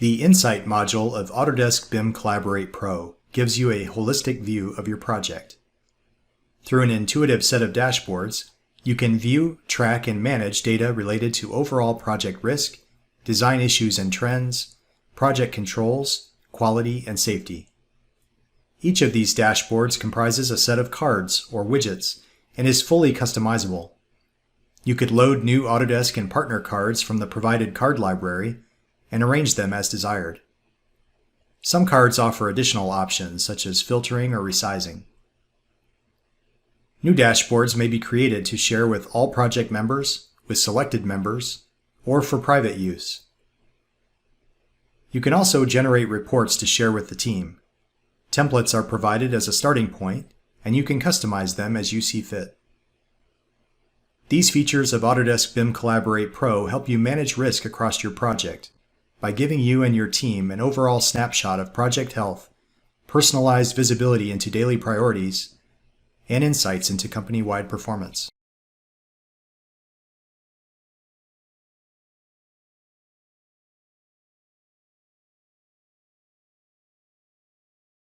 The Insight module of Autodesk BIM Collaborate Pro gives you a holistic view of your project. Through an intuitive set of dashboards, you can view, track, and manage data related to overall project risk, design issues and trends, project controls, quality, and safety. Each of these dashboards comprises a set of cards or widgets and is fully customizable. You could load new Autodesk and partner cards from the provided card library and arrange them as desired. Some cards offer additional options such as filtering or resizing. New dashboards may be created to share with all project members, with selected members, or for private use. You can also generate reports to share with the team. Templates are provided as a starting point, and you can customize them as you see fit. These features of Autodesk BIM Collaborate Pro help you manage risk across your project by giving you and your team an overall snapshot of project health, personalized visibility into daily priorities, and insights into company-wide performance.